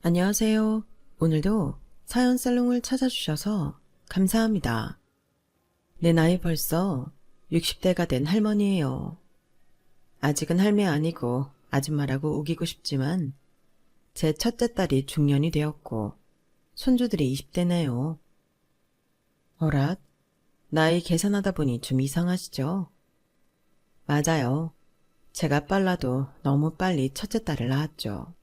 안녕하세요. 오늘도 사연 살롱을 찾아주셔서 감사합니다. 내 나이 벌써 60대가 된 할머니예요. 아직은 할매 아니고 아줌마라고 우기고 싶지만 제 첫째 딸이 중년이 되었고 손주들이 20대네요. 어랏, 나이 계산하다 보니 좀 이상하시죠? 맞아요. 제가 빨라도 너무 빨리 첫째 딸을 낳았죠.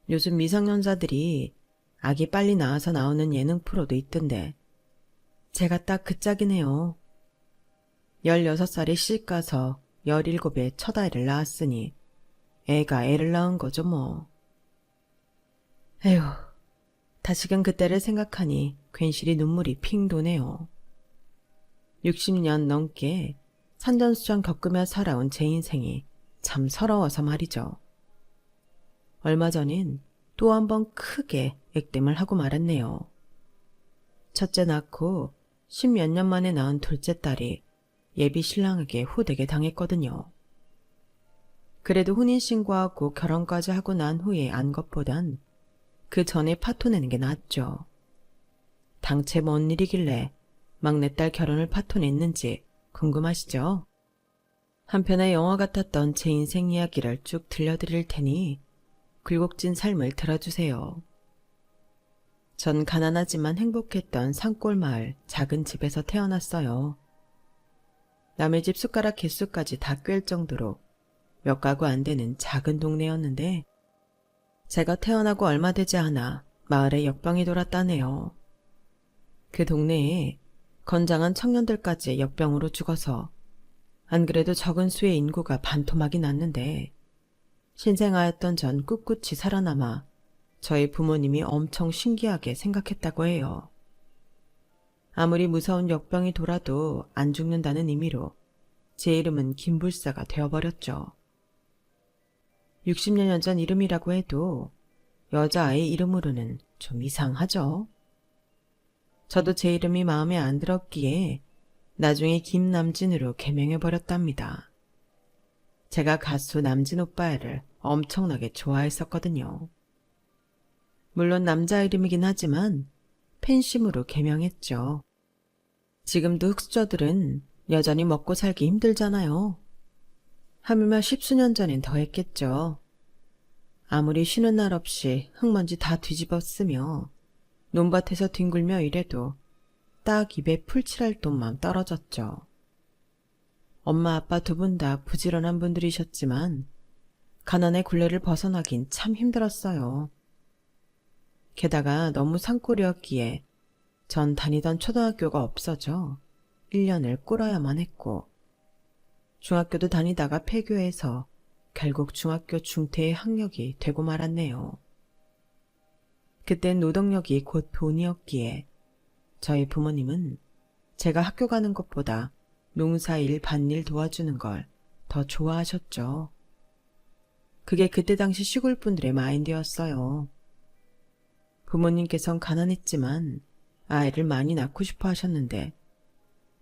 요즘 미성년자들이 아기 빨리 낳아서 나오는 예능 프로도 있던데 제가 딱 그 짝이네요. 16살에 시집가서 17에 첫 아이를 낳았으니 애가 애를 낳은 거죠 뭐. 에휴, 다시금 그때를 생각하니 괜시리 눈물이 핑 도네요. 60년 넘게 산전수전 겪으며 살아온 제 인생이 참 서러워서 말이죠. 얼마 전엔 또 한 번 크게 액땜을 하고 말았네요. 첫째 낳고 10몇 년 만에 낳은 둘째 딸이 예비 신랑에게 호되게 당했거든요. 그래도 혼인신고하고 결혼까지 하고 난 후에 안 것보단 그 전에 파토내는 게 낫죠. 당최 뭔 일이길래 막내딸 결혼을 파토냈는지 궁금하시죠? 한편의 영화 같았던 제 인생 이야기를 쭉 들려드릴 테니 굴곡진 삶을 들어주세요. 전 가난하지만 행복했던 산골 마을 작은 집에서 태어났어요. 남의 집 숟가락 개수까지 다 꿰일 정도로 몇 가구 안 되는 작은 동네였는데 제가 태어나고 얼마 되지 않아 마을에 역병이 돌았다네요. 그 동네에 건장한 청년들까지 역병으로 죽어서 안 그래도 적은 수의 인구가 반토막이 났는데 신생아였던 전 꿋꿋이 살아남아 저희 부모님이 엄청 신기하게 생각했다고 해요. 아무리 무서운 역병이 돌아도 안 죽는다는 의미로 제 이름은 김불사가 되어버렸죠. 60여 년 전 이름이라고 해도 여자아이 이름으로는 좀 이상하죠. 저도 제 이름이 마음에 안 들었기에 나중에 김남진으로 개명해버렸답니다. 제가 가수 남진 오빠를 엄청나게 좋아했었거든요. 물론 남자 이름이긴 하지만 팬심으로 개명했죠. 지금도 흑수저들은 여전히 먹고 살기 힘들잖아요. 하물며 10수년 전엔 더 했겠죠. 아무리 쉬는 날 없이 흙먼지 다 뒤집어 쓰며 논밭에서 뒹굴며 이래도 딱 입에 풀칠할 돈만 떨어졌죠. 엄마 아빠 두 분 다 부지런한 분들이셨지만 가난의 굴레를 벗어나긴 참 힘들었어요. 게다가 너무 산골이었기에 전 다니던 초등학교가 없어져 1년을 꿇어야만 했고 중학교도 다니다가 폐교해서 결국 중학교 중퇴의 학력이 되고 말았네요. 그땐 노동력이 곧 돈이었기에 저희 부모님은 제가 학교 가는 것보다 농사일 밭일 도와주는 걸 더 좋아하셨죠. 그게 그때 당시 시골분들의 마인드였어요. 부모님께선 가난했지만 아이를 많이 낳고 싶어 하셨는데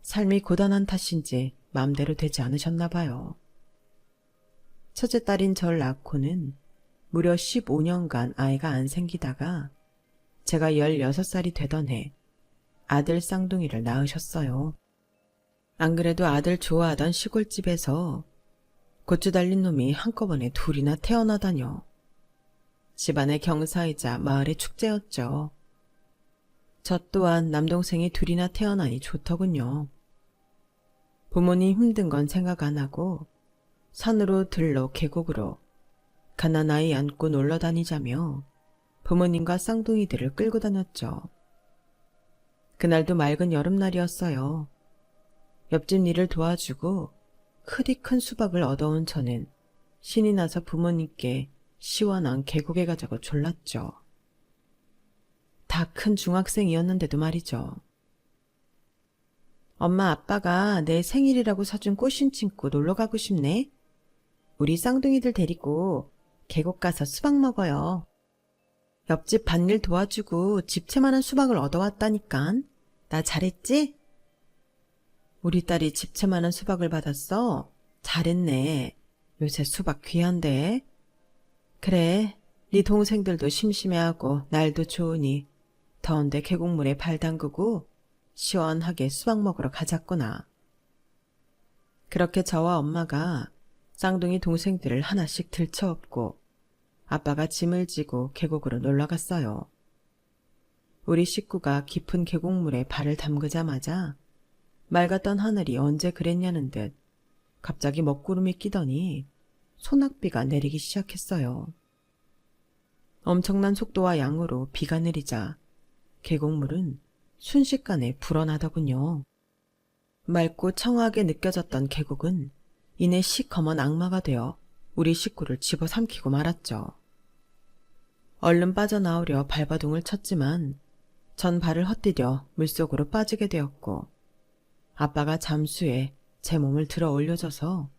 삶이 고단한 탓인지 마음대로 되지 않으셨나 봐요. 첫째 딸인 절 낳고는 무려 15년간 아이가 안 생기다가 제가 16살이 되던 해 아들 쌍둥이를 낳으셨어요. 안 그래도 아들 좋아하던 시골집에서 고추 달린 놈이 한꺼번에 둘이나 태어나다뇨. 집안의 경사이자 마을의 축제였죠. 저 또한 남동생이 둘이나 태어나니 좋더군요. 부모님 힘든 건 생각 안 하고 산으로 들로 계곡으로 갓난아이 안고 놀러 다니자며 부모님과 쌍둥이들을 끌고 다녔죠. 그날도 맑은 여름날이었어요. 옆집 일을 도와주고 크디 큰 수박을 얻어온 저는 신이 나서 부모님께 시원한 계곡에 가자고 졸랐죠. 다 큰 중학생이었는데도 말이죠. 엄마 아빠가 내 생일이라고 사준 꽃신 친구 놀러 가고 싶네. 우리 쌍둥이들 데리고 계곡 가서 수박 먹어요. 옆집 밭일 도와주고 집채만한 수박을 얻어왔다니깐. 나 잘했지? 우리 딸이 집채만한 수박을 받았어. 잘했네. 요새 수박 귀한데. 그래, 네 동생들도 심심해하고 날도 좋으니 더운데 계곡물에 발 담그고 시원하게 수박 먹으러 가자꾸나. 그렇게 저와 엄마가 쌍둥이 동생들을 하나씩 들쳐업고 아빠가 짐을 지고 계곡으로 놀러갔어요. 우리 식구가 깊은 계곡물에 발을 담그자마자 맑았던 하늘이 언제 그랬냐는 듯 갑자기 먹구름이 끼더니 소낙비가 내리기 시작했어요. 엄청난 속도와 양으로 비가 내리자 계곡물은 순식간에 불어나더군요. 맑고 청아하게 느껴졌던 계곡은 이내 시커먼 악마가 되어 우리 식구를 집어삼키고 말았죠. 얼른 빠져나오려 발버둥을 쳤지만 전 발을 헛디뎌 물속으로 빠지게 되었고 아빠가 잠수에 제 몸을 들어 올려줘서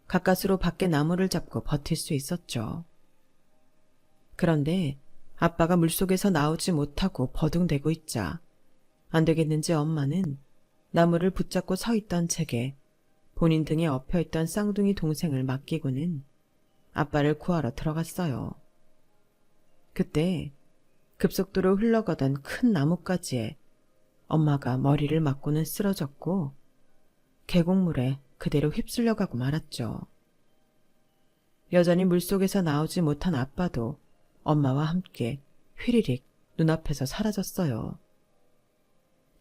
가까스로 밖에 나무를 잡고 버틸 수 있었죠. 그런데 아빠가 물속에서 나오지 못하고 버둥대고 있자 안 되겠는지 엄마는 나무를 붙잡고 서 있던 채게 본인 등에 엎여있던 쌍둥이 동생을 맡기고는 아빠를 구하러 들어갔어요. 그때 급속도로 흘러가던 큰 나뭇가지에 엄마가 머리를 맞고는 쓰러졌고 계곡물에 그대로 휩쓸려가고 말았죠. 여전히 물속에서 나오지 못한 아빠도 엄마와 함께 휘리릭 눈앞에서 사라졌어요.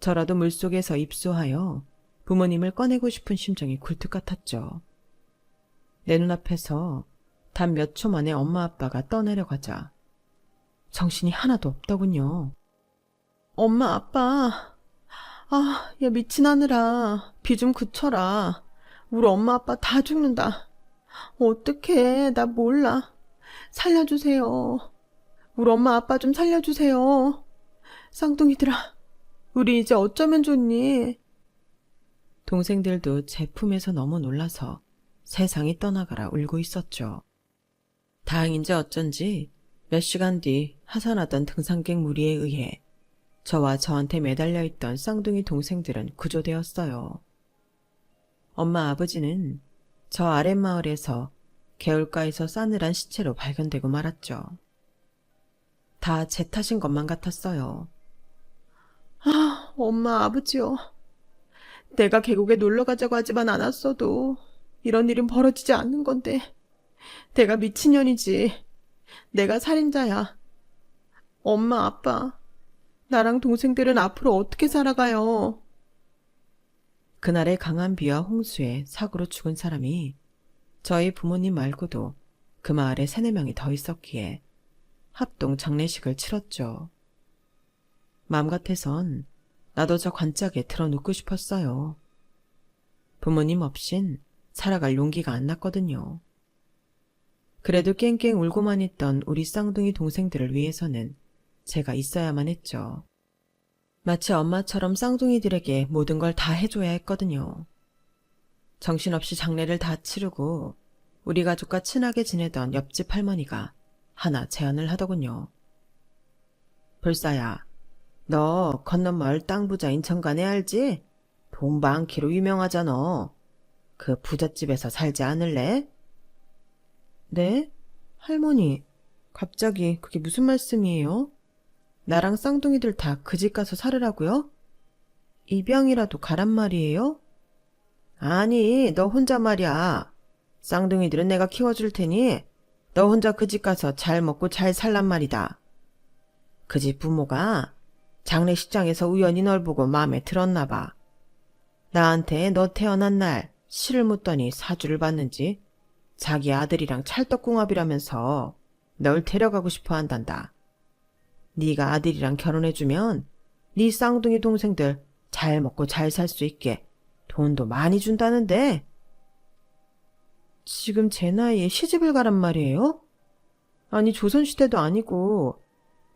저라도 물속에서 입수하여 부모님을 꺼내고 싶은 심정이 굴뚝 같았죠. 내 눈앞에서 단 몇 초 만에 엄마 아빠가 떠내려가자 정신이 하나도 없더군요. 엄마 아빠, 야 미친 하늘아, 비 좀 그쳐라. 우리 엄마 아빠 다 죽는다. 어떡해, 나 몰라. 살려주세요. 우리 엄마 아빠 좀 살려주세요. 쌍둥이들아, 우리 이제 어쩌면 좋니? 동생들도 제 품에서 너무 놀라서 세상이 떠나가라 울고 있었죠. 다행인지 어쩐지 몇 시간 뒤 하산하던 등산객 무리에 의해 저와 저한테 매달려 있던 쌍둥이 동생들은 구조되었어요. 엄마 아버지는 저 아랫마을에서 개울가에서 싸늘한 시체로 발견되고 말았죠. 다 제 탓인 것만 같았어요. 엄마 아버지요. 내가 계곡에 놀러 가자고 하지만 않았어도 이런 일은 벌어지지 않는 건데 내가 미친년이지. 내가 살인자야. 엄마 아빠, 나랑 동생들은 앞으로 어떻게 살아가요? 그날의 강한 비와 홍수에 사고로 죽은 사람이 저희 부모님 말고도 그 마을에 3-4명이 더 있었기에 합동 장례식을 치렀죠. 마음 같아선 나도 저 관짝에 들어눕고 싶었어요. 부모님 없인 살아갈 용기가 안 났거든요. 그래도 깽깽 울고만 있던 우리 쌍둥이 동생들을 위해서는 제가 있어야만 했죠. 마치 엄마처럼 쌍둥이들에게 모든 걸 다 해줘야 했거든요. 정신없이 장례를 다 치르고 우리 가족과 친하게 지내던 옆집 할머니가 하나 제안을 하더군요. 불사야, 너 건너마을 땅 부자 인천가네 알지? 돈 많기로 유명하잖아. 그 부잣집에서 살지 않을래? 네? 할머니, 갑자기 그게 무슨 말씀이에요? 나랑 쌍둥이들 다 그 집 가서 살으라고요? 입양이라도 가란 말이에요? 아니, 너 혼자 말이야. 쌍둥이들은 내가 키워줄 테니 너 혼자 그 집 가서 잘 먹고 잘 살란 말이다. 그 집 부모가 장례식장에서 우연히 널 보고 마음에 들었나 봐. 나한테 너 태어난 날 시를 묻더니 사주를 받는지 자기 아들이랑 찰떡궁합이라면서 널 데려가고 싶어 한단다. 네가 아들이랑 결혼해주면 네 쌍둥이 동생들 잘 먹고 잘 살 수 있게 돈도 많이 준다는데. 지금 제 나이에 시집을 가란 말이에요? 아니 조선시대도 아니고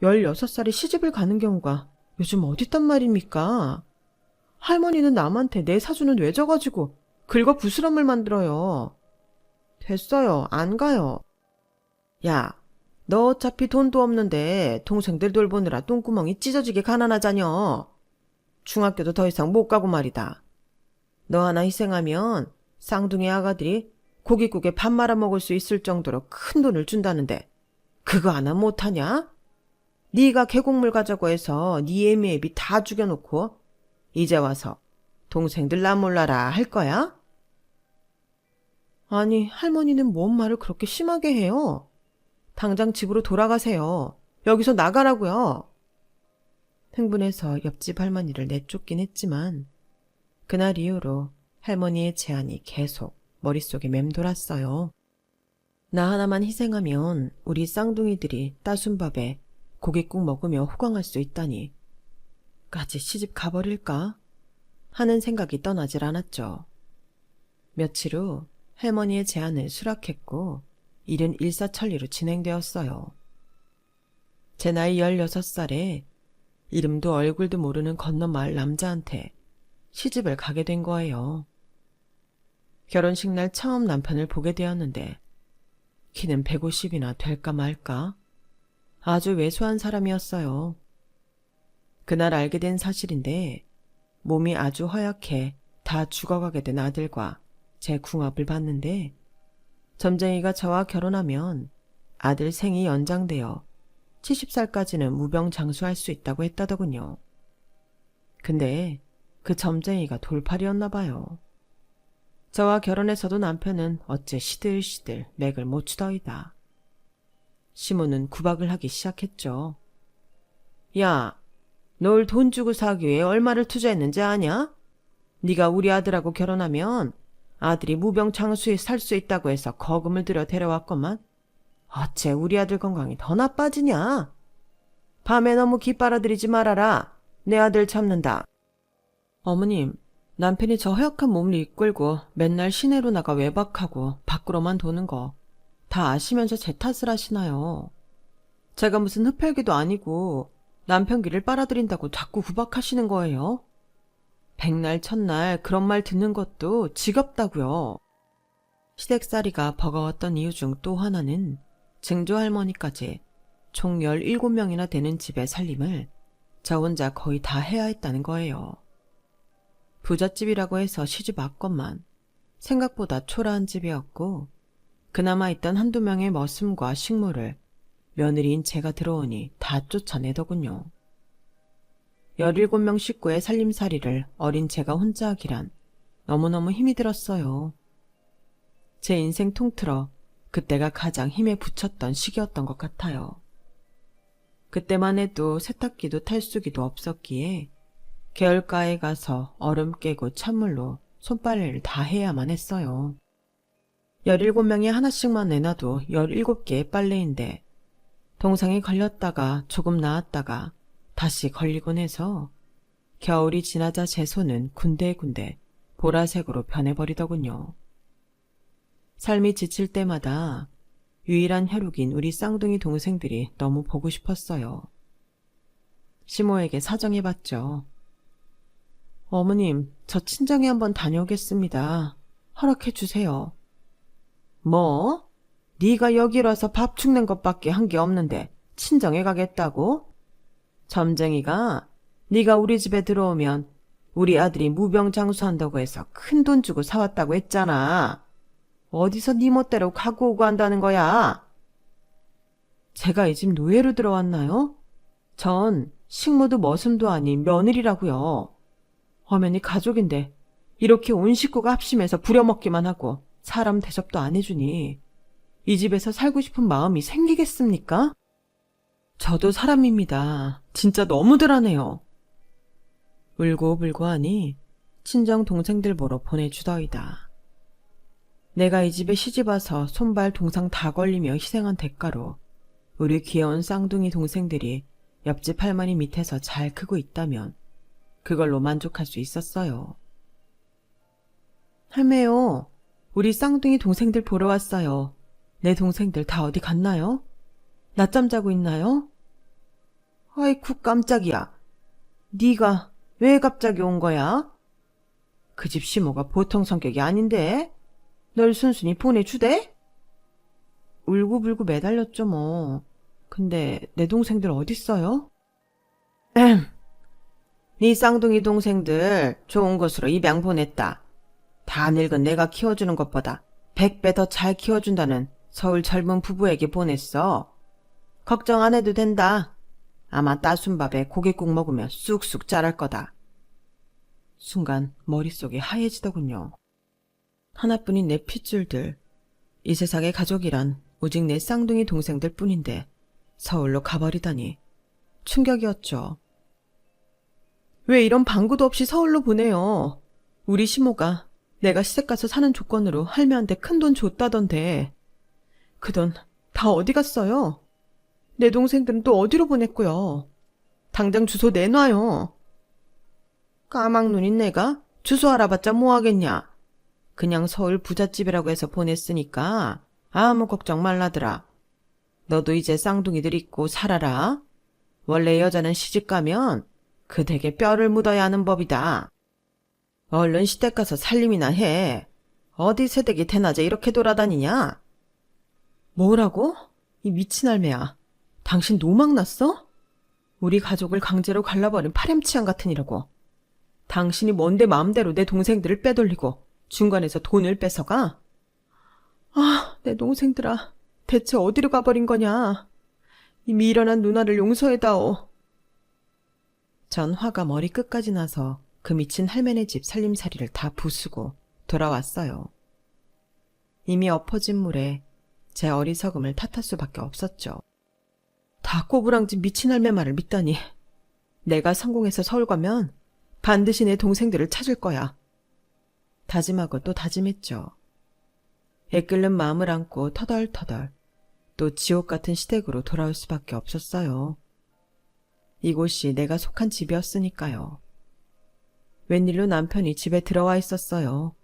16살에 시집을 가는 경우가 요즘 어딨단 말입니까? 할머니는 남한테 내 사주는 왜 져가지고 긁어 부스럼을 만들어요. 됐어요. 안 가요. 야, 너 어차피 돈도 없는데 동생들 돌보느라 똥구멍이 찢어지게 가난하자녀. 중학교도 더 이상 못 가고 말이다. 너 하나 희생하면 쌍둥이 아가들이 고깃국에 밥 말아 먹을 수 있을 정도로 큰 돈을 준다는데 그거 하나 못하냐? 네가 계곡물 가자고 해서 네 애미 애비 다 죽여놓고 이제 와서 동생들 나 몰라라 할 거야? 아니, 할머니는 뭔 말을 그렇게 심하게 해요? 당장 집으로 돌아가세요. 여기서 나가라고요. 흥분해서 옆집 할머니를 내쫓긴 했지만 그날 이후로 할머니의 제안이 계속 머릿속에 맴돌았어요. 나 하나만 희생하면 우리 쌍둥이들이 따순밥에 고깃국 먹으며 호강할 수 있다니 까지 시집 가버릴까? 하는 생각이 떠나질 않았죠. 며칠 후 할머니의 제안을 수락했고 일은 일사천리로 진행되었어요. 제 나이 16살에 이름도 얼굴도 모르는 건너마을 남자한테 시집을 가게 된 거예요. 결혼식 날 처음 남편을 보게 되었는데 키는 150이나 될까 말까? 아주 왜소한 사람이었어요. 그날 알게 된 사실인데 몸이 아주 허약해 다 죽어가게 된 아들과 제 궁합을 봤는데 점쟁이가 저와 결혼하면 아들 생이 연장되어 70살까지는 무병장수할 수 있다고 했다더군요. 근데 그 점쟁이가 돌팔이었나 봐요. 저와 결혼해서도 남편은 어째 시들시들 맥을 못 추더이다. 시모는 구박을 하기 시작했죠. 야, 널 돈 주고 사기 위해 얼마를 투자했는지 아냐? 네가 우리 아들하고 결혼하면 아들이 무병장수에 살 수 있다고 해서 거금을 들여 데려왔건만 어째 우리 아들 건강이 더 나빠지냐? 밤에 너무 기 빨아들이지 말아라. 내 아들 참는다. 어머님, 남편이 저 허약한 몸을 이끌고 맨날 시내로 나가 외박하고 밖으로만 도는 거 다 아시면서 제 탓을 하시나요? 제가 무슨 흡혈귀도 아니고 남편 귀를 빨아들인다고 자꾸 구박하시는 거예요? 백날 첫날 그런 말 듣는 것도 지겹다고요. 시댁살이가 버거웠던 이유 중 또 하나는 증조 할머니까지 총 17명이나 되는 집의 살림을 저 혼자 거의 다 해야 했다는 거예요. 부잣집이라고 해서 시집 왔건만 생각보다 초라한 집이었고 그나마 있던 한두 명의 머슴과 식모를 며느리인 제가 들어오니 다 쫓아내더군요. 17명 식구의 살림살이를 어린 제가 혼자 하기란 너무너무 힘이 들었어요. 제 인생 통틀어 그때가 가장 힘에 부쳤던 시기였던 것 같아요. 그때만 해도 세탁기도 탈수기도 없었기에 개울가에 가서 얼음 깨고 찬물로 손빨래를 다 해야만 했어요. 17명이 하나씩만 내놔도 17개의 빨래인데 동상이 걸렸다가 조금 나았다가 다시 걸리곤 해서 겨울이 지나자 제 손은 군데군데 보라색으로 변해버리더군요. 삶이 지칠 때마다 유일한 혈육인 우리 쌍둥이 동생들이 너무 보고 싶었어요. 시모에게 사정해봤죠. 어머님, 저 친정에 한번 다녀오겠습니다. 허락해주세요. 뭐? 네가 여기로 와서 밥 죽는 것밖에 한 게 없는데 친정에 가겠다고? 점쟁이가 네가 우리 집에 들어오면 우리 아들이 무병장수한다고 해서 큰 돈 주고 사왔다고 했잖아. 어디서 네 멋대로 가고 오고 한다는 거야? 제가 이 집 노예로 들어왔나요? 전 식모도 머슴도 아닌 며느리라고요. 엄연히 가족인데 이렇게 온 식구가 합심해서 부려먹기만 하고 사람 대접도 안 해주니 이 집에서 살고 싶은 마음이 생기겠습니까? 저도 사람입니다. 진짜 너무들 하네요. 울고불고 하니 친정 동생들 보러 보내주더이다. 내가 이 집에 시집와서 손발 동상 다 걸리며 희생한 대가로 우리 귀여운 쌍둥이 동생들이 옆집 할머니 밑에서 잘 크고 있다면 그걸로 만족할 수 있었어요. 할매요, 우리 쌍둥이 동생들 보러 왔어요. 내 동생들 다 어디 갔나요? 낮잠 자고 있나요? 아이쿠 깜짝이야. 네가 왜 갑자기 온 거야? 그 집 시모가 보통 성격이 아닌데 널 순순히 보내주대? 울고불고 매달렸죠 뭐. 근데 내 동생들 어딨어요? 네 쌍둥이 동생들 좋은 곳으로 입양 보냈다. 다 늙은 내가 키워주는 것보다 100배 더 잘 키워준다는 서울 젊은 부부에게 보냈어. 걱정 안 해도 된다. 아마 따순밥에 고깃국 먹으면 쑥쑥 자랄 거다. 순간 머릿속이 하얘지더군요. 하나뿐인 내 핏줄들. 이 세상의 가족이란 오직 내 쌍둥이 동생들 뿐인데 서울로 가버리다니 충격이었죠. 왜 이런 방구도 없이 서울로 보내요? 우리 시모가 내가 시댁 가서 사는 조건으로 할매한테 큰돈 줬다던데 그 돈 다 어디 갔어요? 내 동생들은 또 어디로 보냈고요? 당장 주소 내놔요. 까막눈인 내가 주소 알아봤자 뭐하겠냐. 그냥 서울 부잣집이라고 해서 보냈으니까 아무 걱정 말라더라. 너도 이제 쌍둥이들 있고 살아라. 원래 여자는 시집가면 그 댁에 뼈를 묻어야 하는 법이다. 얼른 시댁 가서 살림이나 해. 어디 새댁이 대낮에 이렇게 돌아다니냐? 뭐라고? 이 미친 할매야. 당신 노망 났어? 우리 가족을 강제로 갈라버린 파렴치한 같으니라고. 당신이 뭔데 마음대로 내 동생들을 빼돌리고 중간에서 돈을 뺏어가? 아, 내 동생들아. 대체 어디로 가버린 거냐? 이 미련한 누나를 용서해다오. 전 화가 머리끝까지 나서 그 미친 할매네 집 살림살이를 다 부수고 돌아왔어요. 이미 엎어진 물에 제 어리석음을 탓할 수밖에 없었죠. 다 꼬부랑진 미친 할매 말을 믿다니. 내가 성공해서 서울 가면 반드시 내 동생들을 찾을 거야. 다짐하고 또 다짐했죠. 애끓는 마음을 안고 터덜터덜 또 지옥 같은 시댁으로 돌아올 수밖에 없었어요. 이곳이 내가 속한 집이었으니까요. 웬일로 남편이 집에 들어와 있었어요.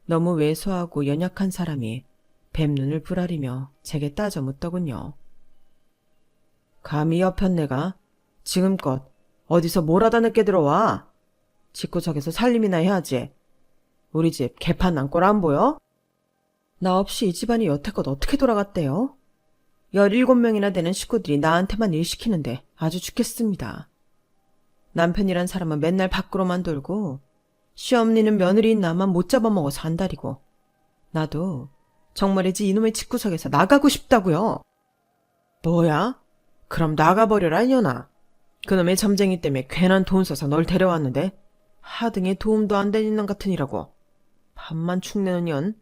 너무 왜소하고 연약한 사람이 뱀눈을 부라리며 제게 따져 묻더군요. 감히 여편네가 지금껏 어디서 뭘 하다 늦게 들어와? 집구석에서 살림이나 해야지. 우리 집 개판 난 꼴 안 보여? 나 없이 이 집안이 여태껏 어떻게 돌아갔대요? 17명이나 되는 식구들이 나한테만 일 시키는데 아주 죽겠습니다. 남편이란 사람은 맨날 밖으로만 돌고 시어머니는 며느리인 나만 못 잡아먹어서 안달이고 나도 정말이지 이놈의 집구석에서 나가고 싶다고요. 뭐야? 그럼 나가버려라 이년아. 그놈의 점쟁이 때문에 괜한 돈 써서 널 데려왔는데 하등에 도움도 안 되는 년 같으니라고. 밥만 축내는 년.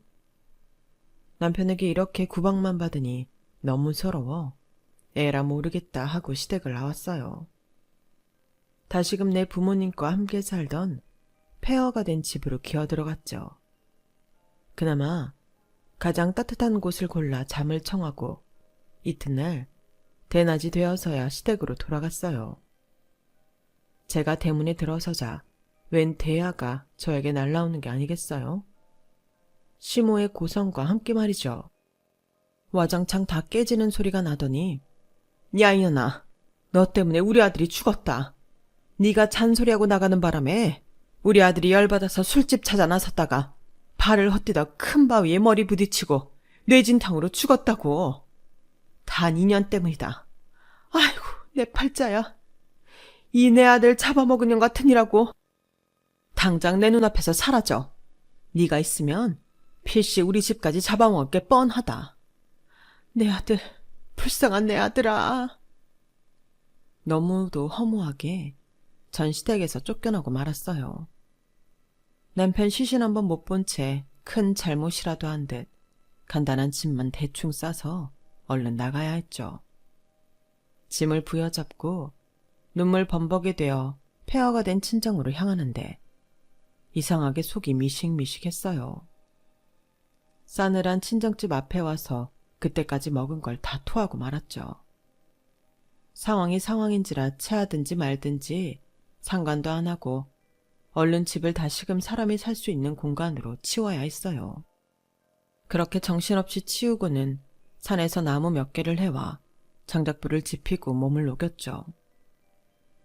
남편에게 이렇게 구박만 받으니 너무 서러워 에라 모르겠다 하고 시댁을 나왔어요. 다시금 내 부모님과 함께 살던 폐허가 된 집으로 기어들어갔죠. 그나마 가장 따뜻한 곳을 골라 잠을 청하고 이튿날 대낮이 되어서야 시댁으로 돌아갔어요. 제가 대문에 들어서자 웬 대야가 저에게 날라오는 게 아니겠어요? 시모의 고성과 함께 말이죠. 와장창 다 깨지는 소리가 나더니 야 이년아, 너 때문에 우리 아들이 죽었다. 네가 잔소리하고 나가는 바람에 우리 아들이 열받아서 술집 찾아 나섰다가 발을 헛디뎌 큰 바위에 머리 부딪히고 뇌진탕으로 죽었다고. 다 니년 때문이다. 아이고 내 팔자야. 이 내 아들 잡아먹은 년 같으니라고. 당장 내 눈앞에서 사라져. 네가 있으면 필시 우리 집까지 잡아먹을 게 뻔하다. 내 아들, 불쌍한 내 아들아. 너무도 허무하게 전 시댁에서 쫓겨나고 말았어요. 남편 시신 한번 못 본 채 큰 잘못이라도 한 듯 간단한 짐만 대충 싸서 얼른 나가야 했죠. 짐을 부여잡고 눈물 범벅이 되어 폐허가 된 친정으로 향하는데 이상하게 속이 미식미식했어요. 싸늘한 친정집 앞에 와서 그때까지 먹은 걸 다 토하고 말았죠. 상황이 상황인지라 체하든지 말든지 상관도 안 하고 얼른 집을 다시금 사람이 살 수 있는 공간으로 치워야 했어요. 그렇게 정신없이 치우고는 산에서 나무 몇 개를 해와 장작불을 지피고 몸을 녹였죠.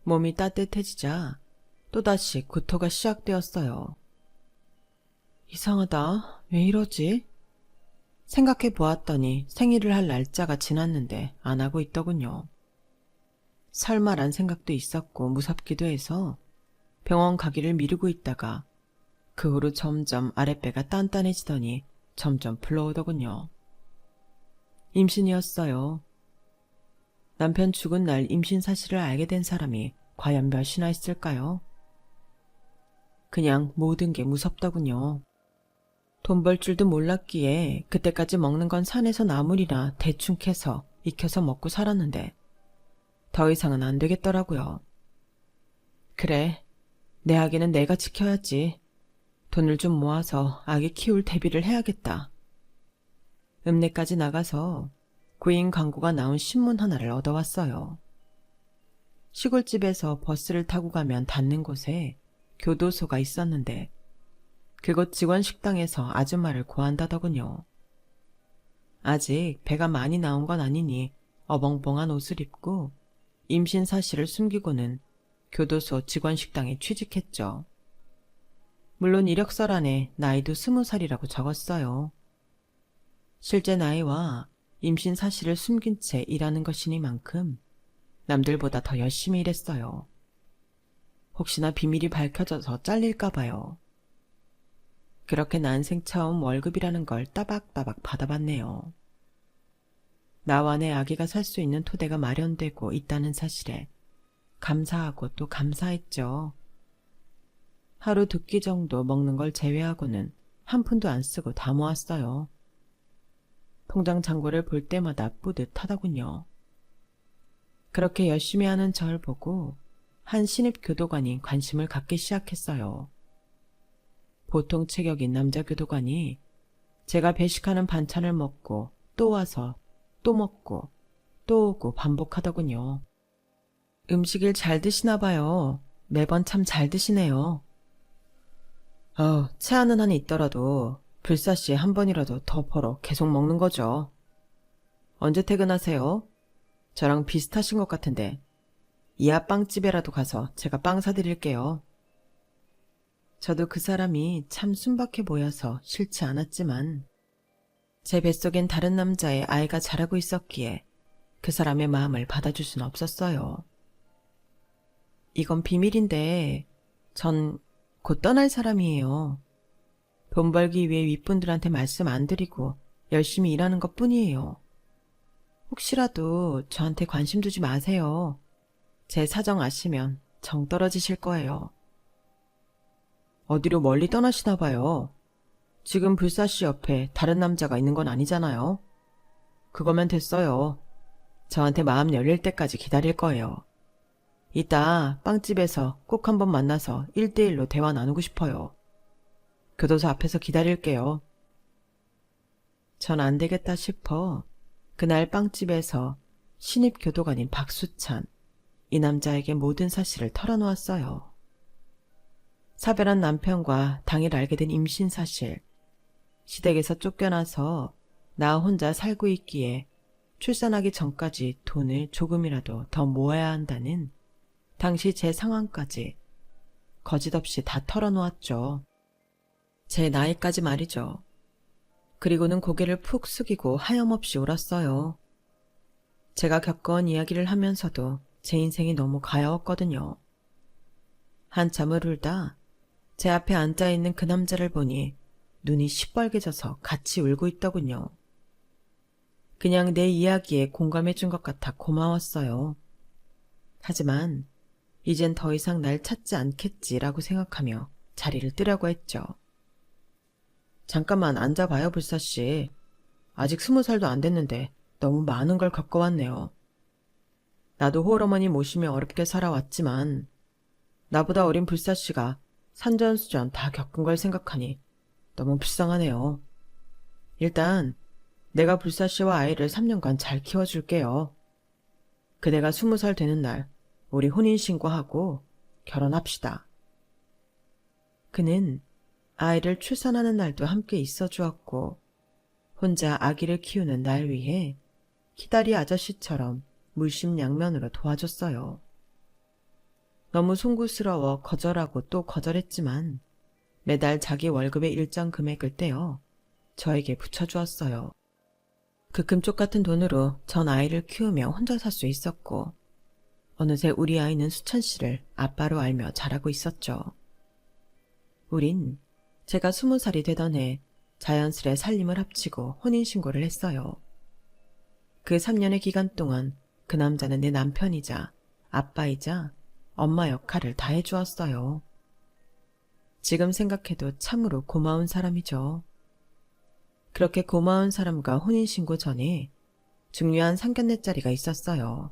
몸이 따뜻해지자 또다시 구토가 시작되었어요. 이상하다. 왜 이러지? 생각해 보았더니 생일을 할 날짜가 지났는데 안 하고 있더군요. 설마란 생각도 있었고 무섭기도 해서 병원 가기를 미루고 있다가 그 후로 점점 아랫배가 단단해지더니 점점 불러오더군요. 임신이었어요. 남편 죽은 날 임신 사실을 알게 된 사람이 과연 몇이나 있을까요? 그냥 모든 게 무섭더군요. 돈 벌 줄도 몰랐기에 그때까지 먹는 건 산에서 나물이나 대충 캐서 익혀서 먹고 살았는데 더 이상은 안 되겠더라고요. 그래, 내 아기는 내가 지켜야지. 돈을 좀 모아서 아기 키울 대비를 해야겠다. 읍내까지 나가서 구인 광고가 나온 신문 하나를 얻어왔어요. 시골집에서 버스를 타고 가면 닿는 곳에 교도소가 있었는데 그곳 직원 식당에서 아줌마를 구한다더군요. 아직 배가 많이 나온 건 아니니 어벙벙한 옷을 입고 임신 사실을 숨기고는 교도소 직원 식당에 취직했죠. 물론 이력서 안에 나이도 20살이라고 적었어요. 실제 나이와 임신 사실을 숨긴 채 일하는 것이니만큼 남들보다 더 열심히 일했어요. 혹시나 비밀이 밝혀져서 잘릴까 봐요. 그렇게 난생 처음 월급이라는 걸 따박따박 받아봤네요. 나와 내 아기가 살 수 있는 토대가 마련되고 있다는 사실에 감사하고 또 감사했죠. 하루 두 끼 정도 먹는 걸 제외하고는 한 푼도 안 쓰고 다 모았어요. 통장 잔고를 볼 때마다 뿌듯하더군요. 그렇게 열심히 하는 절 보고 한 신입 교도관이 관심을 갖기 시작했어요. 보통 체격인 남자 교도관이 제가 배식하는 반찬을 먹고 또 와서 또 먹고 또 오고 반복하더군요. 음식을 잘 드시나 봐요. 매번 참 잘 드시네요. 체하는 한이 있더라도 불사시에 한 번이라도 더 벌어 계속 먹는 거죠. 언제 퇴근하세요? 저랑 비슷하신 것 같은데 이하 빵집에라도 가서 제가 빵 사드릴게요. 저도 그 사람이 참 순박해 보여서 싫지 않았지만 제 뱃속엔 다른 남자의 아이가 자라고 있었기에 그 사람의 마음을 받아줄 순 없었어요. 이건 비밀인데 전 곧 떠날 사람이에요. 돈 벌기 위해 윗분들한테 말씀 안 드리고 열심히 일하는 것 뿐이에요. 혹시라도 저한테 관심 두지 마세요. 제 사정 아시면 정 떨어지실 거예요. 어디로 멀리 떠나시나 봐요. 지금 불사씨 옆에 다른 남자가 있는 건 아니잖아요. 그거면 됐어요. 저한테 마음 열릴 때까지 기다릴 거예요. 이따 빵집에서 꼭 한번 만나서 1대1로 대화 나누고 싶어요. 교도소 앞에서 기다릴게요. 전 안 되겠다 싶어 그날 빵집에서 신입 교도관인 박수찬, 이 남자에게 모든 사실을 털어놓았어요. 사별한 남편과 당일 알게 된 임신 사실, 시댁에서 쫓겨나서 나 혼자 살고 있기에 출산하기 전까지 돈을 조금이라도 더 모아야 한다는 당시 제 상황까지 거짓없이 다 털어놓았죠. 제 나이까지 말이죠. 그리고는 고개를 푹 숙이고 하염없이 울었어요. 제가 겪어온 이야기를 하면서도 제 인생이 너무 가여웠거든요. 한참을 울다 제 앞에 앉아있는 그 남자를 보니 눈이 시뻘개져서 같이 울고 있더군요. 그냥 내 이야기에 공감해준 것 같아 고마웠어요. 하지만 이젠 더 이상 날 찾지 않겠지라고 생각하며 자리를 뜨려고 했죠. 잠깐만 앉아봐요, 불사씨. 아직 20살도 안 됐는데 너무 많은 걸 겪어왔네요. 나도 홀어머니 모시며 어렵게 살아왔지만 나보다 어린 불사씨가 산전수전 다 겪은 걸 생각하니 너무 불쌍하네요. 일단 내가 불사씨와 아이를 3년간 잘 키워줄게요. 그대가 20살 되는 날 우리 혼인신고하고 결혼합시다. 그는 아이를 출산하는 날도 함께 있어 주었고 혼자 아기를 키우는 날 위해 키다리 아저씨처럼 물심양면으로 도와줬어요. 너무 송구스러워 거절하고 또 거절했지만 매달 자기 월급의 일정 금액을 떼어 저에게 붙여주었어요. 그 금쪽 같은 돈으로 전 아이를 키우며 혼자 살 수 있었고 어느새 우리 아이는 수찬 씨를 아빠로 알며 자라고 있었죠. 우린 제가 20살이 되던 해 자연스레 살림을 합치고 혼인신고를 했어요. 그 3년의 기간 동안 그 남자는 내 남편이자 아빠이자 엄마 역할을 다 해주었어요. 지금 생각해도 참으로 고마운 사람이죠. 그렇게 고마운 사람과 혼인신고 전에 중요한 상견례 자리가 있었어요.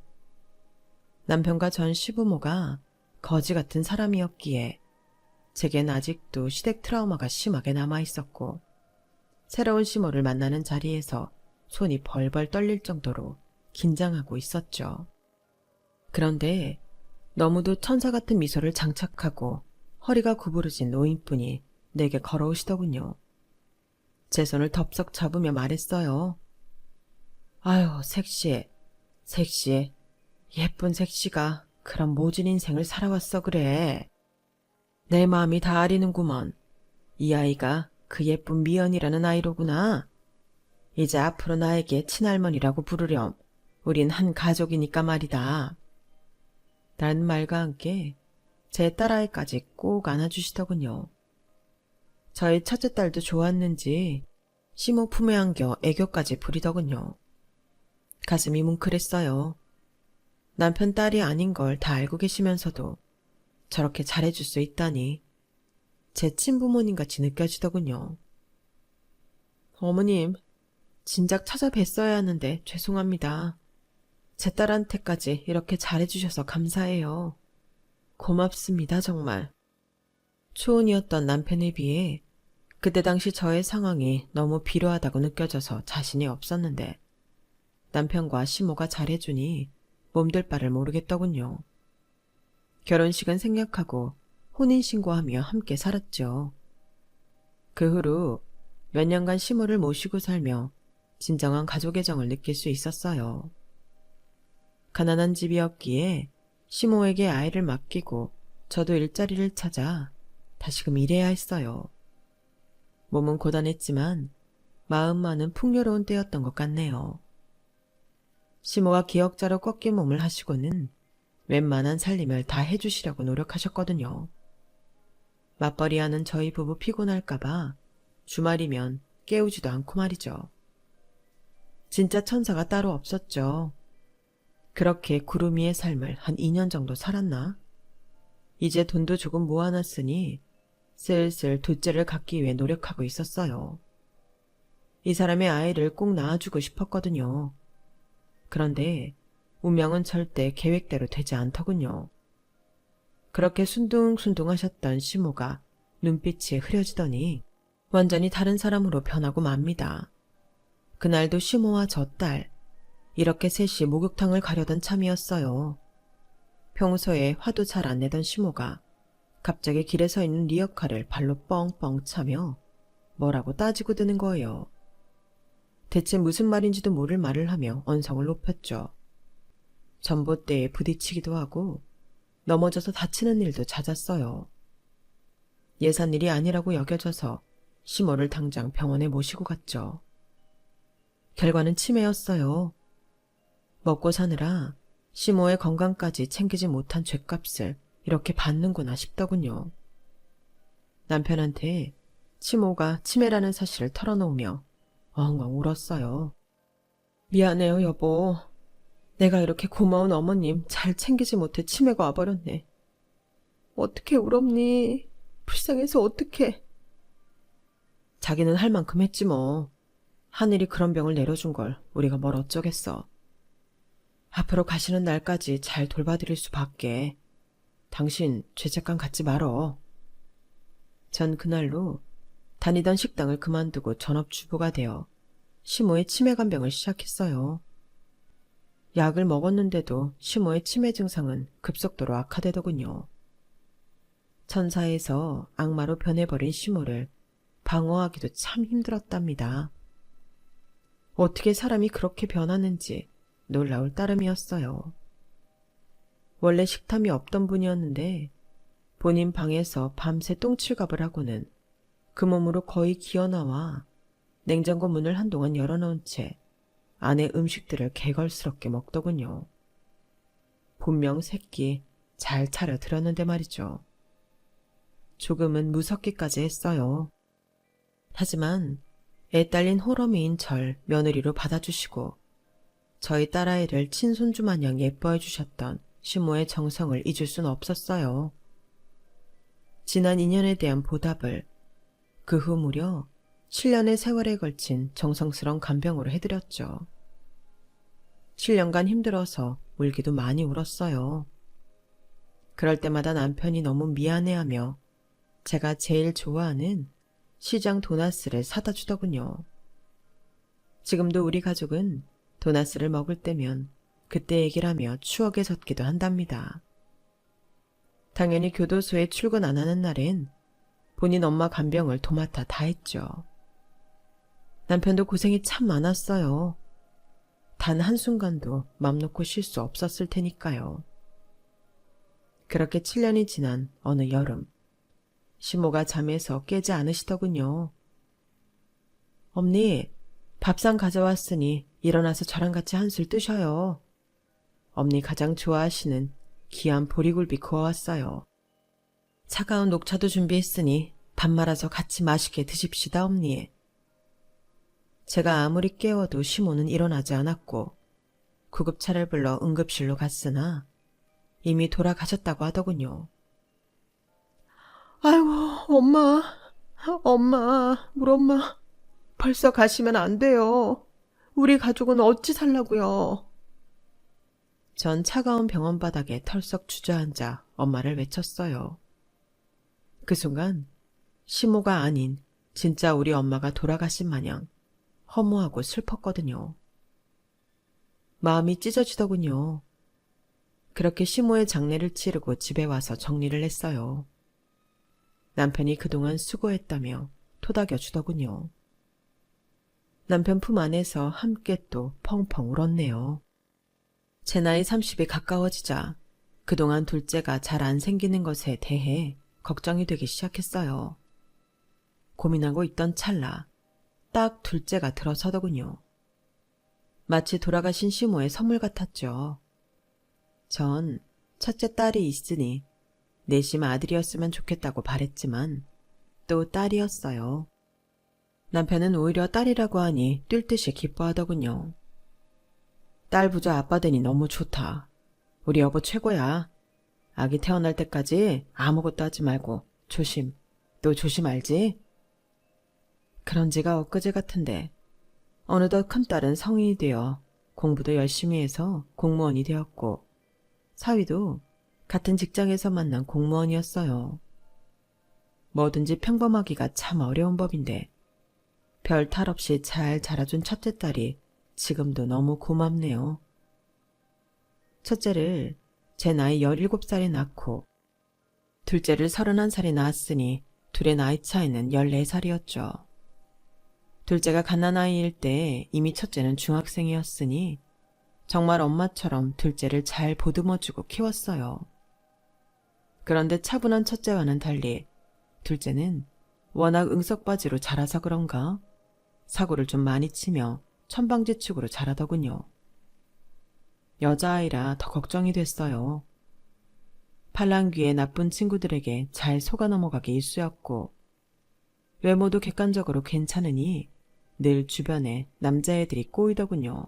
남편과 전 시부모가 거지 같은 사람이었기에 제겐 아직도 시댁 트라우마가 심하게 남아있었고 새로운 시모를 만나는 자리에서 손이 벌벌 떨릴 정도로 긴장하고 있었죠. 그런데 너무도 천사 같은 미소를 장착하고 허리가 구부러진 노인분이 내게 걸어오시더군요. 제 손을 덥석 잡으며 말했어요. 아유, 섹시해. 섹시해. 예쁜 섹시가 그런 모진 인생을 살아왔어 그래. 내 마음이 다 아리는구먼. 이 아이가 그 예쁜 미연이라는 아이로구나. 이제 앞으로 나에게 친할머니라고 부르렴. 우린 한 가족이니까 말이다. 라는 말과 함께 제 딸아이까지 꼭 안아주시더군요. 저희 첫째 딸도 좋았는지 시모 품에 안겨 애교까지 부리더군요. 가슴이 뭉클했어요. 남편 딸이 아닌 걸 다 알고 계시면서도 저렇게 잘해줄 수 있다니 제 친부모님같이 느껴지더군요. 어머님, 진작 찾아뵀어야 하는데 죄송합니다. 제 딸한테까지 이렇게 잘해주셔서 감사해요. 고맙습니다, 정말. 초혼이었던 남편에 비해 그때 당시 저의 상황이 너무 비루하다고 느껴져서 자신이 없었는데 남편과 시모가 잘해주니 몸둘 바를 모르겠더군요. 결혼식은 생략하고 혼인신고하며 함께 살았죠. 그 후로 몇 년간 시모를 모시고 살며 진정한 가족의 정을 느낄 수 있었어요. 가난한 집이었기에 시모에게 아이를 맡기고 저도 일자리를 찾아 다시금 일해야 했어요. 몸은 고단했지만 마음만은 풍요로운 때였던 것 같네요. 시모가 기역자로 꺾인 몸을 하시고는 웬만한 살림을 다 해주시려고 노력하셨거든요. 맞벌이하는 저희 부부 피곤할까봐 주말이면 깨우지도 않고 말이죠. 진짜 천사가 따로 없었죠. 그렇게 구름 위의 삶을 한 2년 정도 살았나? 이제 돈도 조금 모아놨으니 슬슬 둘째를 갖기 위해 노력하고 있었어요. 이 사람의 아이를 꼭 낳아주고 싶었거든요. 그런데 운명은 절대 계획대로 되지 않더군요. 그렇게 순둥순둥 하셨던 시모가 눈빛이 흐려지더니 완전히 다른 사람으로 변하고 맙니다. 그날도 시모와 저 딸, 이렇게 셋이 목욕탕을 가려던 참이었어요. 평소에 화도 잘 안 내던 시모가 갑자기 길에 서 있는 리어카를 발로 뻥뻥 차며 뭐라고 따지고 드는 거예요. 대체 무슨 말인지도 모를 말을 하며 언성을 높였죠. 전봇대에 부딪히기도 하고 넘어져서 다치는 일도 잦았어요. 예산일이 아니라고 여겨져서 시모를 당장 병원에 모시고 갔죠. 결과는 치매였어요. 먹고 사느라 시모의 건강까지 챙기지 못한 죗값을 이렇게 받는구나 싶더군요. 남편한테 시모가 치매라는 사실을 털어놓으며 엉엉 울었어요. 미안해요, 여보. 내가 이렇게 고마운 어머님 잘 챙기지 못해 치매가 와버렸네. 어떻게 울었니? 불쌍해서 어떡해. 자기는 할 만큼 했지 뭐. 하늘이 그런 병을 내려준 걸 우리가 뭘 어쩌겠어. 앞으로 가시는 날까지 잘 돌봐드릴 수밖에. 당신 죄책감 갖지 말어. 전 그날로 다니던 식당을 그만두고 전업주부가 되어 시모의 치매간병을 시작했어요. 약을 먹었는데도 시모의 치매 증상은 급속도로 악화되더군요. 천사에서 악마로 변해버린 시모를 방어하기도 참 힘들었답니다. 어떻게 사람이 그렇게 변하는지 놀라울 따름이었어요. 원래 식탐이 없던 분이었는데 본인 방에서 밤새 똥칠갑을 하고는 그 몸으로 거의 기어나와 냉장고 문을 한동안 열어놓은 채 안에 음식들을 개걸스럽게 먹더군요. 분명 새끼 잘 차려 들었는데 말이죠. 조금은 무섭기까지 했어요. 하지만 애 딸린 호러미인 절 며느리로 받아주시고 저희 딸아이를 친손주 마냥 예뻐해 주셨던 시모의 정성을 잊을 순 없었어요. 지난 인연에 대한 보답을 그 후 무려 7년의 세월에 걸친 정성스러운 간병으로 해드렸죠. 7년간 힘들어서 울기도 많이 울었어요. 그럴 때마다 남편이 너무 미안해하며 제가 제일 좋아하는 시장 도나스를 사다 주더군요. 지금도 우리 가족은 도나스를 먹을 때면 그때 얘기를 하며 추억에 젖기도 한답니다. 당연히 교도소에 출근 안 하는 날엔 본인 엄마 간병을 도맡아 다 했죠. 남편도 고생이 참 많았어요. 단 한순간도 맘 놓고 쉴 수 없었을 테니까요. 그렇게 7년이 지난 어느 여름, 시모가 잠에서 깨지 않으시더군요. 엄니, 밥상 가져왔으니 일어나서 저랑 같이 한술 뜨셔요. 엄니 가장 좋아하시는 귀한 보리굴비 구워왔어요. 차가운 녹차도 준비했으니 밥 말아서 같이 맛있게 드십시다, 엄니. 제가 아무리 깨워도 시모는 일어나지 않았고 구급차를 불러 응급실로 갔으나 이미 돌아가셨다고 하더군요. 아이고, 엄마, 우리 엄마, 벌써 가시면 안 돼요. 우리 가족은 어찌 살라고요. 전 차가운 병원 바닥에 털썩 주저앉아 엄마를 외쳤어요. 그 순간 시모가 아닌 진짜 우리 엄마가 돌아가신 마냥 허무하고 슬펐거든요. 마음이 찢어지더군요. 그렇게 시모의 장례를 치르고 집에 와서 정리를 했어요. 남편이 그동안 수고했다며 토닥여 주더군요. 남편 품 안에서 함께 또 펑펑 울었네요. 제 나이 30이 가까워지자 그동안 둘째가 잘 안 생기는 것에 대해 걱정이 되기 시작했어요. 고민하고 있던 찰나 딱 둘째가 들어서더군요. 마치 돌아가신 시모의 선물 같았죠. 전 첫째 딸이 있으니 내심 아들이었으면 좋겠다고 바랬지만 또 딸이었어요. 남편은 오히려 딸이라고 하니 뛸 듯이 기뻐하더군요. 딸 부자 아빠 되니 너무 좋다. 우리 여보 최고야. 아기 태어날 때까지 아무것도 하지 말고 조심, 또 조심 알지? 그런 지가 엊그제 같은데 어느덧 큰딸은 성인이 되어 공부도 열심히 해서 공무원이 되었고 사위도 같은 직장에서 만난 공무원이었어요. 뭐든지 평범하기가 참 어려운 법인데 별 탈 없이 잘 자라준 첫째 딸이 지금도 너무 고맙네요. 첫째를 제 나이 17살에 낳고 둘째를 31살에 낳았으니 둘의 나이 차이는 14살이었죠. 둘째가 갓난아이일 때 이미 첫째는 중학생이었으니 정말 엄마처럼 둘째를 잘 보듬어주고 키웠어요. 그런데 차분한 첫째와는 달리 둘째는 워낙 응석바지로 자라서 그런가 사고를 좀 많이 치며 천방지축으로 자라더군요. 여자아이라 더 걱정이 됐어요. 팔랑귀에 나쁜 친구들에게 잘 속아 넘어가기 일쑤였고 외모도 객관적으로 괜찮으니 늘 주변에 남자애들이 꼬이더군요.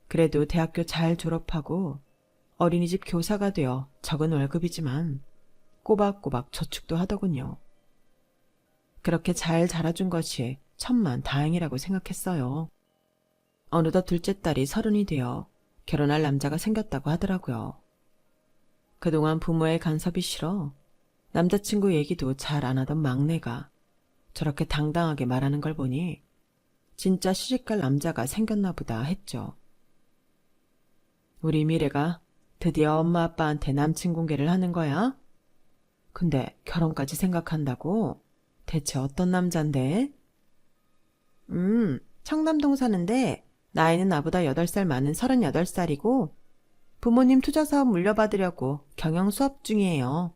그래도 대학교 잘 졸업하고 어린이집 교사가 되어 적은 월급이지만 꼬박꼬박 저축도 하더군요. 그렇게 잘 자라준 것이 천만 다행이라고 생각했어요. 어느덧 둘째 딸이 30이 되어 결혼할 남자가 생겼다고 하더라고요. 그동안 부모의 간섭이 싫어 남자친구 얘기도 잘 안 하던 막내가 저렇게 당당하게 말하는 걸 보니 진짜 시집갈 남자가 생겼나 보다 했죠. 우리 미래가 드디어 엄마 아빠한테 남친 공개를 하는 거야? 근데 결혼까지 생각한다고? 대체 어떤 남잔데? 청담동 사는데 나이는 나보다 8살 많은 38살이고 부모님 투자사업 물려받으려고 경영 수업 중이에요.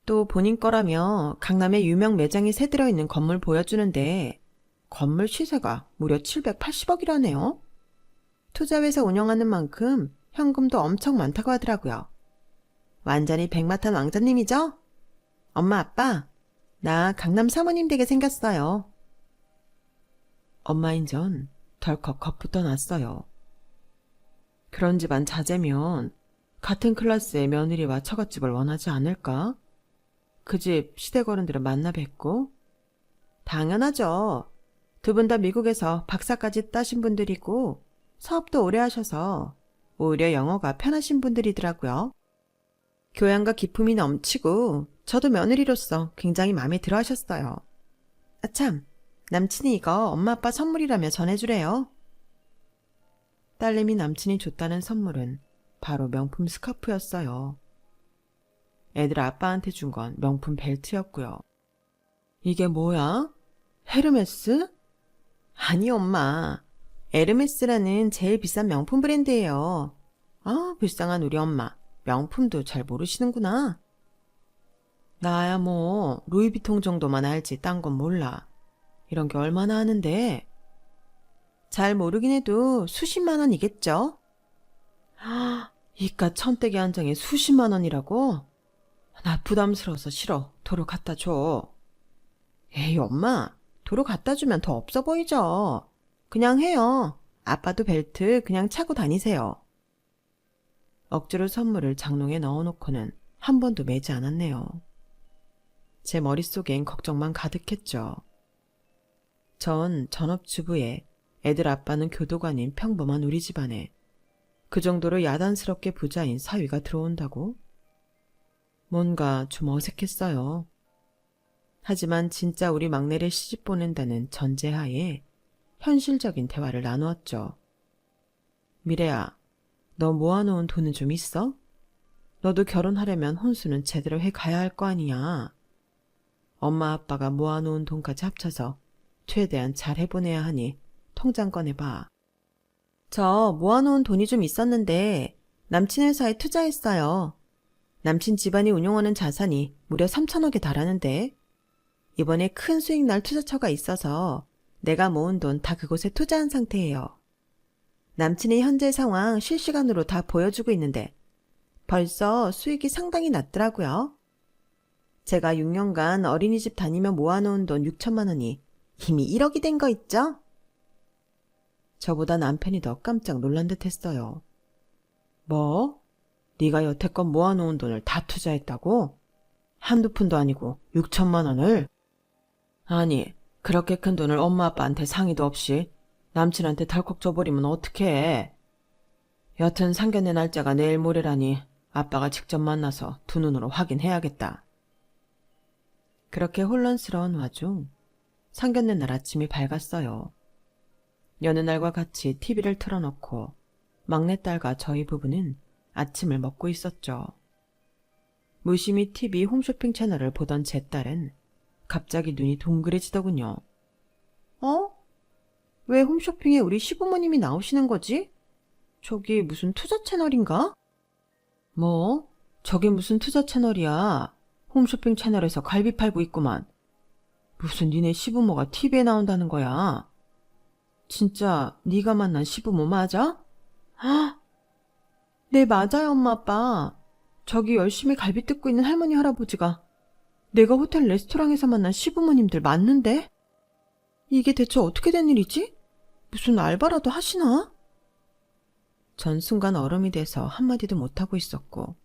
또 본인 거라며 강남에 유명 매장이 새 들어있는 건물 보여주는데 건물 시세가 무려 780억이라네요. 투자회사 운영하는 만큼 현금도 엄청 많다고 하더라고요. 완전히 백마탄 왕자님이죠? 엄마 아빠, 나 강남 사모님 되게 생겼어요. 엄마인 전 덜컥 겁부터 났어요. 그런 집안 자제면 같은 클래스의 며느리와 처갓집을 원하지 않을까? 그 집 시댁어른들은 만나 뵙고? 당연하죠. 두 분 다 미국에서 박사까지 따신 분들이고 사업도 오래 하셔서 오히려 영어가 편하신 분들이더라고요. 교양과 기품이 넘치고 저도 며느리로서 굉장히 마음에 들어 하셨어요. 아 참, 남친이 이거 엄마 아빠 선물이라며 전해주래요. 딸내미 남친이 줬다는 선물은 바로 명품 스카프였어요. 애들 아빠한테 준 건 명품 벨트였고요. 이게 뭐야? 헤르메스? 아니 엄마, 에르메스라는 제일 비싼 명품 브랜드예요. 아, 불쌍한 우리 엄마. 명품도 잘 모르시는구나. 나야 뭐 루이비통 정도만 알지 딴 건 몰라. 이런 게 얼마나 하는데. 잘 모르긴 해도 수십만 원이겠죠? 아, 이깟 천대기 한 장에 수십만 원이라고? 나 부담스러워서 싫어. 도로 갖다 줘. 에이 엄마, 도로 갖다 주면 더 없어 보이죠? 그냥 해요. 아빠도 벨트 그냥 차고 다니세요. 억지로 선물을 장롱에 넣어놓고는 한 번도 매지 않았네요. 제 머릿속엔 걱정만 가득했죠. 전 전업주부에 애들 아빠는 교도관인 평범한 우리 집안에 그 정도로 야단스럽게 부자인 사위가 들어온다고? 뭔가 좀 어색했어요. 하지만 진짜 우리 막내를 시집 보낸다는 전제하에 현실적인 대화를 나누었죠. 미래야, 너 모아놓은 돈은 좀 있어? 너도 결혼하려면 혼수는 제대로 해가야 할 거 아니야. 엄마 아빠가 모아놓은 돈까지 합쳐서 최대한 잘 해보내야 하니 통장 꺼내봐. 저 모아놓은 돈이 좀 있었는데 남친 회사에 투자했어요. 남친 집안이 운용하는 자산이 무려 3천억에 달하는데 이번에 큰 수익 날 투자처가 있어서 내가 모은 돈 다 그곳에 투자한 상태예요. 남친의 현재 상황 실시간으로 다 보여주고 있는데 벌써 수익이 상당히 났더라고요. 제가 6년간 어린이집 다니며 모아놓은 돈 6천만 원이 이미 1억이 된 거 있죠? 저보다 남편이 더 깜짝 놀란 듯 했어요. 뭐? 네가 여태껏 모아놓은 돈을 다 투자했다고? 한두 푼도 아니고 6천만 원을? 아니, 그렇게 큰 돈을 엄마 아빠한테 상의도 없이 남친한테 덜컥 줘버리면 어떡해. 여튼 상견례 날짜가 내일 모레라니 아빠가 직접 만나서 두 눈으로 확인해야겠다. 그렇게 혼란스러운 와중 상견례 날 아침이 밝았어요. 여느 날과 같이 TV를 틀어놓고 막내딸과 저희 부부는 아침을 먹고 있었죠. 무심히 TV 홈쇼핑 채널을 보던 제 딸은 갑자기 눈이 동그래지더군요. 어? 왜 홈쇼핑에 우리 시부모님이 나오시는 거지? 저기 무슨 투자 채널인가? 뭐? 저게 무슨 투자 채널이야. 홈쇼핑 채널에서 갈비 팔고 있구만. 무슨 니네 시부모가 TV에 나온다는 거야. 진짜 네가 만난 시부모 맞아? 아, 네 맞아요 엄마 아빠. 저기 열심히 갈비 뜯고 있는 할머니 할아버지가 내가 호텔 레스토랑에서 만난 시부모님들 맞는데? 이게 대체 어떻게 된 일이지? 무슨 알바라도 하시나? 전 순간 얼음이 돼서 한마디도 못하고 있었고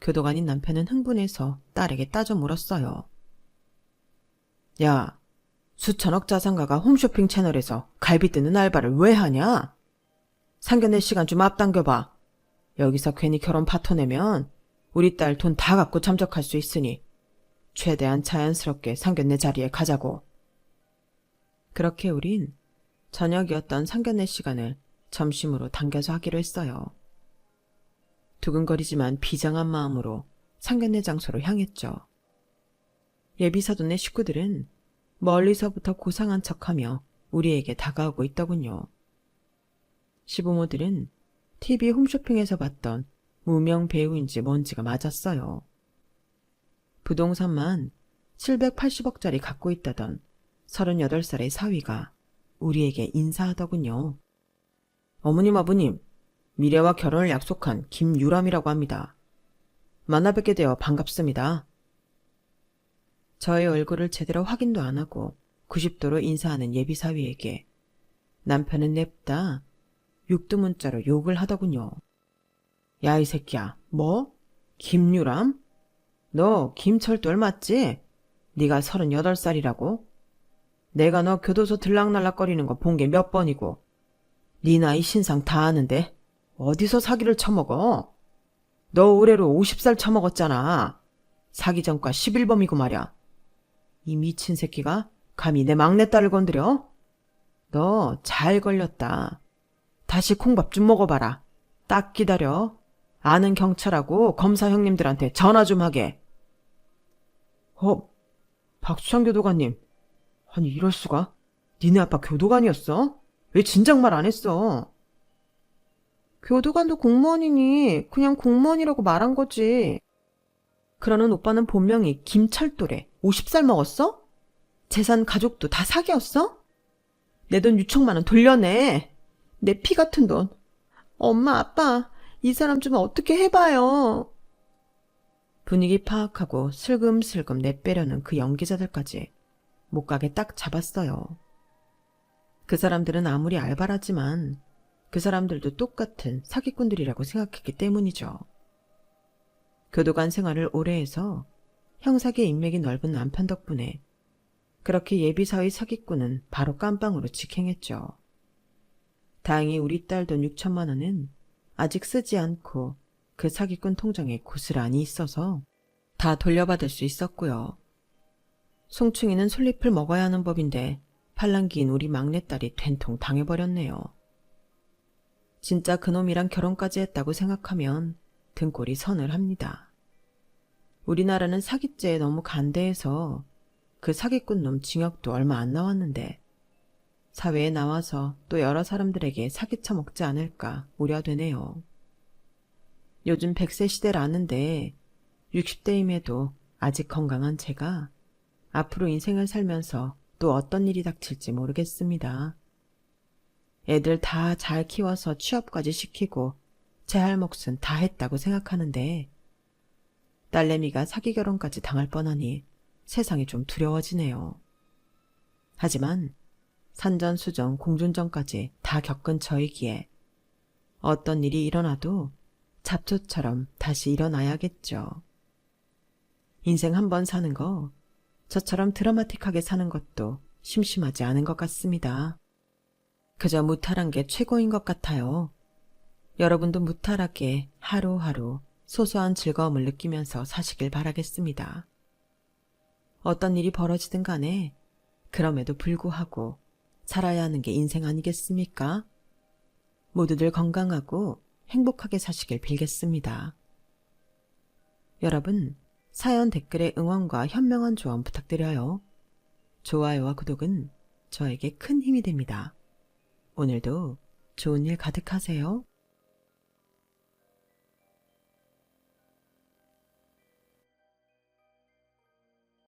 교도관인 남편은 흥분해서 딸에게 따져 물었어요. 야, 수천억 자산가가 홈쇼핑 채널에서 갈비 뜯는 알바를 왜 하냐? 상견례 시간 좀 앞당겨봐. 여기서 괜히 결혼 파토 내면 우리 딸 돈 다 갖고 참석할 수 있으니 최대한 자연스럽게 상견례 자리에 가자고. 그렇게 우린 저녁이었던 상견례 시간을 점심으로 당겨서 하기로 했어요. 두근거리지만 비장한 마음으로 상견례 장소로 향했죠. 예비사돈의 식구들은 멀리서부터 고상한 척하며 우리에게 다가오고 있더군요. 시부모들은 TV 홈쇼핑에서 봤던 무명 배우인지 뭔지가 맞았어요. 부동산만 780억짜리 갖고 있다던 38살의 사위가 우리에게 인사하더군요. 어머님 아버님, 미래와 결혼을 약속한 김유람이라고 합니다. 만나 뵙게 되어 반갑습니다. 저의 얼굴을 제대로 확인도 안 하고 90도로 인사하는 예비사위에게 남편은 냅다 육두문자로 욕을 하더군요. 야, 이 새끼야. 뭐? 김유람? 너 김철돌 맞지? 네가 38살이라고? 내가 너 교도소 들락날락거리는 거 본 게 몇 번이고. 네 나이 신상 다 아는데 어디서 사기를 쳐먹어? 너 올해로 50살 쳐먹었잖아. 사기 전과 11범이고 말야. 이 미친 새끼가 감히 내 막내딸을 건드려? 너 잘 걸렸다. 다시 콩밥 좀 먹어봐라. 딱 기다려. 아는 경찰하고 검사 형님들한테 전화 좀 하게. 박수창 교도관님. 아니 이럴 수가? 니네 아빠 교도관이었어? 왜 진작 말 안 했어? 교도관도 공무원이니 그냥 공무원이라고 말한 거지. 그러는 오빠는 본명이 김철도래. 50살 먹었어? 재산 가족도 다 사기였어? 내 돈 6천만 원 돌려내. 내 피 같은 돈. 엄마, 아빠, 이 사람 좀 어떻게 해봐요. 분위기 파악하고 슬금슬금 내빼려는 그 연기자들까지 못 가게 딱 잡았어요. 그 사람들은 아무리 알바라지만 그 사람들도 똑같은 사기꾼들이라고 생각했기 때문이죠. 교도관 생활을 오래 해서 형사계 인맥이 넓은 남편 덕분에 그렇게 예비사의 사기꾼은 바로 깜빵으로 직행했죠. 다행히 우리 딸 돈 6천만 원은 아직 쓰지 않고 그 사기꾼 통장에 고스란히 있어서 다 돌려받을 수 있었고요. 송충이는 솔잎을 먹어야 하는 법인데 팔랑귀인 우리 막내딸이 된통 당해버렸네요. 진짜 그놈이랑 결혼까지 했다고 생각하면 등골이 서늘합니다. 우리나라는 사기죄에 너무 간대해서 그 사기꾼 놈 징역도 얼마 안 나왔는데 사회에 나와서 또 여러 사람들에게 사기쳐 먹지 않을까 우려되네요. 요즘 100세 시대라는데 60대임에도 아직 건강한 제가 앞으로 인생을 살면서 또 어떤 일이 닥칠지 모르겠습니다. 애들 다 잘 키워서 취업까지 시키고 제 할 몫은 다 했다고 생각하는데 딸내미가 사기 결혼까지 당할 뻔하니 세상이 좀 두려워지네요. 하지만 산전수전 공준전까지 다 겪은 저이기에 어떤 일이 일어나도 잡초처럼 다시 일어나야겠죠. 인생 한 번 사는 거 저처럼 드라마틱하게 사는 것도 심심하지 않은 것 같습니다. 그저 무탈한 게 최고인 것 같아요. 여러분도 무탈하게 하루하루 소소한 즐거움을 느끼면서 사시길 바라겠습니다. 어떤 일이 벌어지든 간에 그럼에도 불구하고 살아야 하는 게 인생 아니겠습니까? 모두들 건강하고 행복하게 사시길 빌겠습니다. 여러분, 사연 댓글에 응원과 현명한 조언 부탁드려요. 좋아요와 구독은 저에게 큰 힘이 됩니다. 오늘도 좋은 일 가득하세요.